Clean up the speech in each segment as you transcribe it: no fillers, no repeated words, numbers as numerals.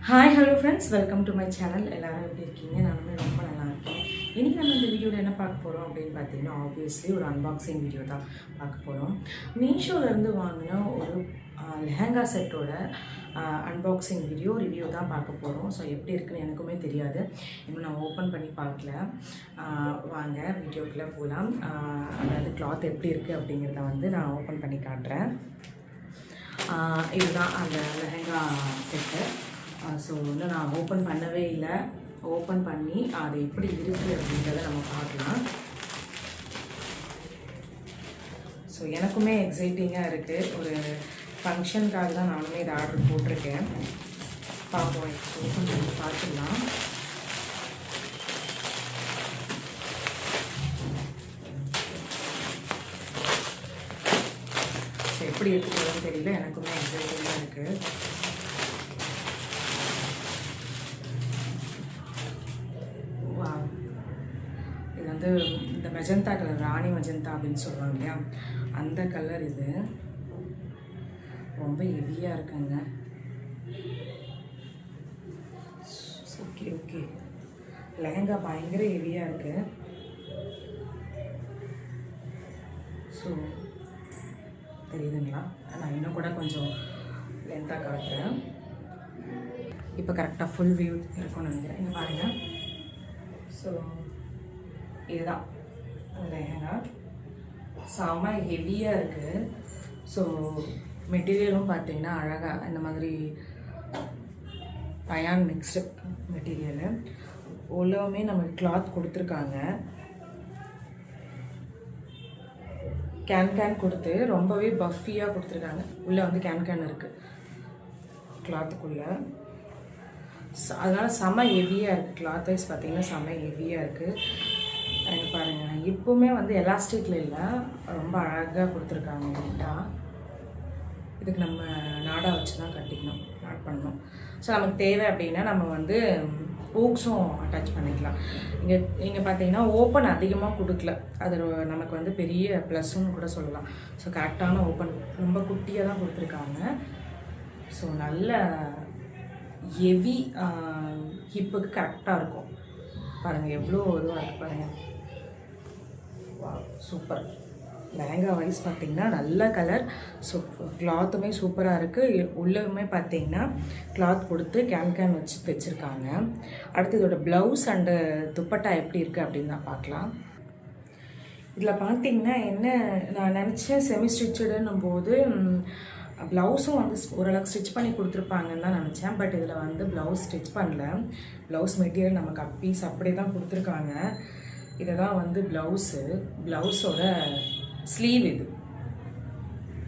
Hi hello friends, welcome to my channel. எல்லோரும் எப்படி இருக்கீங்க? நானுமே ரொம்ப நல்லா இருக்கேன். இன்றைக்கி நம்ம இந்த வீடியோவில் என்ன பார்க்க போகிறோம் அப்படின்னு பார்த்தீங்கன்னா, ஆப்வியஸ்லி ஒரு அன்பாக்சிங் வீடியோ தான் பார்க்க போகிறோம். மீஷோலேருந்து வாங்கின ஒரு லெஹங்கா செட்டோட அன்பாக்சிங் ரிவ்யூ தான் பார்க்க போகிறோம். ஸோ எப்படி இருக்குன்னு எனக்குமே தெரியாது, இன்னும் நான் ஓப்பன் பண்ணி பார்க்கல. வாங்க வீடியோக்குள்ளே போகலாம். அதாவது கிளாத் எப்படி இருக்குது அப்படிங்கிறத வந்து நான் ஓப்பன் பண்ணி காட்டுறேன். இதுதான் அந்த லெஹங்கா செட்டு. ஸோ வந்து நான் ஓப்பன் பண்ணவே இல்லை. ஓப்பன் பண்ணி அது எப்படி இருக்குது அப்படின்றத நம்ம பார்க்கலாம். ஸோ எனக்குமே எக்ஸைட்டிங்காக இருக்குது. ஒரு ஃபங்க்ஷனுக்காக தான் நானுமே இதை ஆர்டர் போட்டிருக்கேன். பார்ப்போம், ஓப்பன் பண்ணி பார்த்துக்கலாம். ஸோ எப்படி இருக்குதுன்னு தெரியல, எனக்குமே எக்ஸைட்டிங்காக இருக்குது. இது வந்து இந்த மெஜந்தா கலர், ராணி மெஜந்தா அப்படின்னு சொல்லுவாங்க இல்லையா, அந்த கலர். இது ரொம்ப ஹெவியாக இருக்குங்க. ஓகே ஓகே, லெஹங்கா பயங்கர ஹெவியாக இருக்குது. ஸோ தெரியுதுங்களா? நான் இன்னும் கூட கொஞ்சம் லென்த்தாக காட்டுறேன். இப்போ கரெக்டாக ஃபுல் வியூ இருக்கும்னு நினைக்கிறேன். இங்கே பாருங்கள். ஸோ இதுதான் லெஹங்கா, செம்ம ஹெவியாக இருக்குது. ஸோ மெட்டீரியலும் பார்த்தீங்கன்னா அழகாக இந்த மாதிரி அயான் மிக்ஸ்டு மெட்டீரியலு. உள்ளவுமே நமக்கு கிளாத் கொடுத்துருக்காங்க. கேன் கொடுத்து ரொம்பவே பஃபியாக கொடுத்துருக்காங்க. உள்ளே வந்து கேன் இருக்குது கிளாத்துக்குள்ளே. அதனால் செம்ம ஹெவியாக இருக்குது. கிளாத் வைஸ் பார்த்திங்கன்னா செம்ம ஹெவியாக இருக்குது. எனக்கு பாருங்கள், இப்போவுமே வந்து எலாஸ்டிக்கில் இல்லை, ரொம்ப அழகாக கொடுத்துருக்காங்க. நீட்டாக இதுக்கு நம்ம நாடா வச்சு தான் கட்டிக்கணும், நாட் பண்ணணும். ஸோ நமக்கு தேவை அப்படின்னா நம்ம வந்து ஹூக்ஸும் அட்டாச் பண்ணிக்கலாம். இங்கே பார்த்தீங்கன்னா ஓப்பன் அதிகமாக கொடுக்கல, அது நமக்கு வந்து பெரிய ப்ளஸ்ன்னு கூட சொல்லலாம். ஸோ கரெக்டான ஓப்பன் ரொம்ப குட்டியாக தான் கொடுத்துருக்காங்க. ஸோ நல்ல ஹெவி ஹிப்புக்கு கரெக்டாக இருக்கும். பாருங்கள் எவ்வளோ இதுவாக இருக்குது பாருங்கள். வா, சூப்பர். லெஹங்கா வைஸ் பார்த்திங்கன்னா நல்ல கலர். ஸோ கிளாத்துமே சூப்பராக இருக்குது. உள்ளவுமே பார்த்திங்கன்னா கிளாத் கொடுத்து கேன் வச்சு தைச்சிருக்காங்க. அடுத்து இதோட ப்ளவுஸ் அண்டு துப்பட்டா எப்படி இருக்குது அப்படின்னு தான் பார்க்கலாம். இதில் பார்த்திங்கன்னா என்ன நான் நினச்சேன், செமி ஸ்டிச்சுடுன்னும் போது ப்ளவுஸும் வந்து ஓரளவுக்கு ஸ்டிச் பண்ணி கொடுத்துருப்பாங்கன்னு தான் நினச்சேன். பட் இதில் வந்து ப்ளவுஸ் ஸ்டிச் பண்ணல. ப்ளவுஸ் மெட்டீரியல் நமக்கு அப்பீஸ் அப்படியே தான் கொடுத்துருக்காங்க. இதை தான் வந்து ப்ளவுஸோட ஸ்லீவ். இது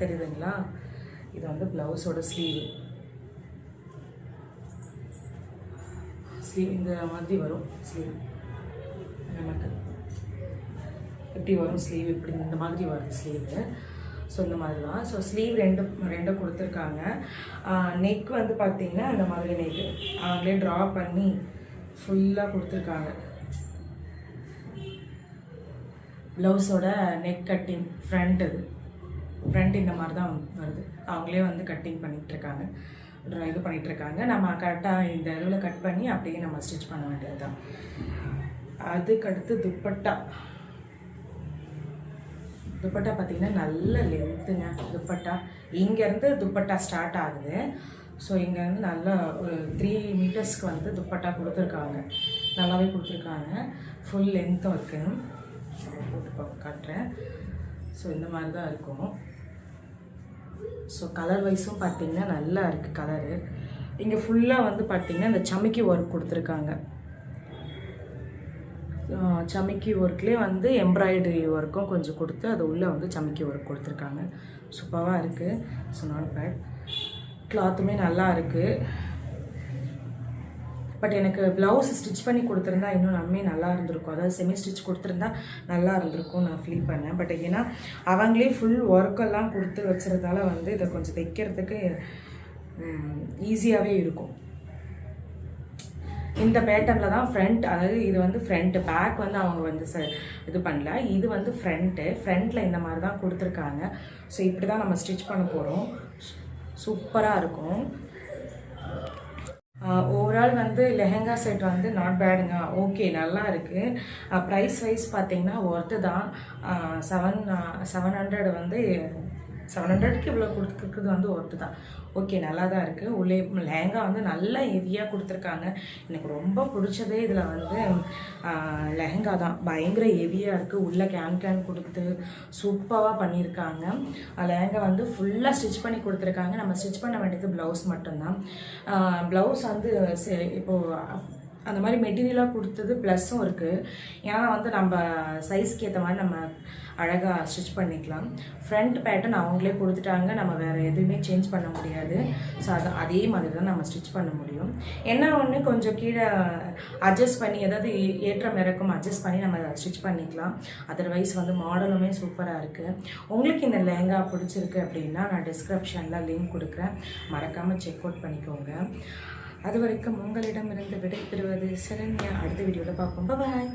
தெரியுதுங்களா? இது வந்து ப்ளவுஸோட ஸ்லீவ் இந்த மாதிரி வரும். ஸ்லீவ் நமக்கு எப்படி வரும்? ஸ்லீவ் இப்படி இந்த மாதிரி வருது ஸ்லீவு. ஸோ இந்த மாதிரி தான். ஸோ ஸ்லீவ் ரெண்டும் கொடுத்துருக்காங்க. நெக் வந்து பார்த்திங்கன்னா இந்த மாதிரி நெக் அவங்களே ட்ரா பண்ணி ஃபுல்லாக கொடுத்துருக்காங்க. ப்ளவுஸோட நெக் கட்டிங் ஃப்ரண்ட், ஃப்ரண்ட் இந்த மாதிரி தான் வருது. அவங்களே வந்து கட்டிங் பண்ணிகிட்ருக்காங்க, இது பண்ணிகிட்ருக்காங்க. நம்ம கரெக்டாக இந்த இதில் கட் பண்ணி அப்படியே நம்ம ஸ்டிச் பண்ண வேண்டியது தான். அதுக்கடுத்து துப்பட்டா பார்த்திங்கன்னா நல்ல லென்த்துங்க. துப்பட்டா இங்கேருந்து துப்பட்டா ஸ்டார்ட் ஆகுது. ஸோ இங்கேருந்து நல்லா ஒரு 3 மீட்டர்ஸ்க்கு வந்து துப்பட்டா கொடுத்துருக்காங்க. நல்லாவே கொடுத்துருக்காங்க. ஃபுல் லென்த்தும் இருக்குது. போட்டு காட்டுறேன். ஸோ இந்த மாதிரி தான் இருக்கும். ஸோ கலர் வைஸும் பார்த்திங்கன்னா நல்லா இருக்குது கலரு. இங்கே ஃபுல்லாக வந்து பார்த்திங்கன்னா இந்த சமிக்கி ஒர்க் கொடுத்துருக்காங்க. சமிக்கி ஒர்க்லேயே வந்து எம்ப்ராய்டரி ஒர்க்கும் கொஞ்சம் கொடுத்து அது உள்ளே வந்து சமிக்கி ஒர்க் கொடுத்துருக்காங்க. சூப்பராக இருக்குது. So not bad. கிளாத்துமே நல்லா இருக்குது. பட் எனக்கு ப்ளவுஸ் ஸ்டிச் பண்ணி கொடுத்துருந்தா இன்னும் நம்மே நல்லா இருந்திருக்கும். அதாவது செமி ஸ்டிச் கொடுத்துருந்தா நல்லா இருந்திருக்கும் நான் ஃபீல் பண்ணேன். பட் ஏன்னா அவங்களே ஃபுல் ஒர்க்கெல்லாம் கொடுத்து வச்சுருந்தால வந்து இதை கொஞ்சம் தைக்கிறதுக்கு ஈஸியாகவே இருக்கும். இந்த பேட்டர்னில் தான் ஃப்ரண்ட், அதாவது இது வந்து ஃப்ரண்ட்டு, பேக் வந்து அவங்க வந்து இது பண்ணல. இது வந்து ஃப்ரண்ட்டில் இந்த மாதிரி தான் கொடுத்துருக்காங்க. ஸோ இப்படி தான் நம்ம ஸ்டிச் பண்ண போகிறோம். சூப்பராக இருக்கும். ஓவரால் வந்து லெஹெங்கா செட் வந்து நாட் பேடுங்க, ஓகே நல்லா இருக்குது. ப்ரைஸ் வைஸ் பார்த்தீங்கன்னா ஒர்த்து தான். 700 வந்து 700க்கு இவ்வளோ கொடுத்துருக்குறது வந்து ஒர்த்து தான். ஓகே நல்லா தான் இருக்குது. உள்ளே லெஹங்கா வந்து நல்லா ஹெவியாக கொடுத்துருக்காங்க. எனக்கு ரொம்ப பிடிச்சதே இதில் வந்து லெஹங்கா தான். பயங்கர ஹெவியாக இருக்குது. உள்ளே கேன் கொடுத்து சூப்பராக பண்ணியிருக்காங்க. லெஹங்கா வந்து ஃபுல்லாக ஸ்டிச் பண்ணி கொடுத்துருக்காங்க. நம்ம ஸ்டிச் பண்ண வேண்டியது ப்ளவுஸ் மட்டும்தான். ப்ளவுஸ் வந்து இப்போது அந்த மாதிரி மெட்டீரியலாக கொடுத்தது ப்ளஸ்ஸும் இருக்குது. ஏன்னா வந்து நம்ம சைஸ்க்கு ஏற்ற மாதிரி நம்ம அழகாக ஸ்டிச் பண்ணிக்கலாம். ஃப்ரண்ட் பேட்டர்ன் அவங்களே கொடுத்துட்டாங்க. நம்ம வேறு எதுவுமே சேஞ்ச் பண்ண முடியாது. ஸோ அதே மாதிரி தான் நம்ம ஸ்டிச் பண்ண முடியும். என்ன ஒன்று கொஞ்சம் கீழே அட்ஜஸ்ட் பண்ணி ஏதாவது ஏற்றம் இறக்கம் அட்ஜஸ்ட் பண்ணி நம்ம ஸ்டிச் பண்ணிக்கலாம். அதர்வைஸ் வந்து மாடலுமே சூப்பராக இருக்குது. உங்களுக்கு இந்த லெஹங்கா பிடிச்சிருக்கு அப்படின்னா நான் டிஸ்கிரிப்ஷனில் லிங்க் கொடுக்குறேன். மறக்காமல் செக் அவுட் பண்ணிக்கோங்க. அது வரைக்கும் உங்களிடமிருந்து விடை பெறுவது சரண்யா. அடுத்த வீடியோவில் பார்ப்போம். பாய்.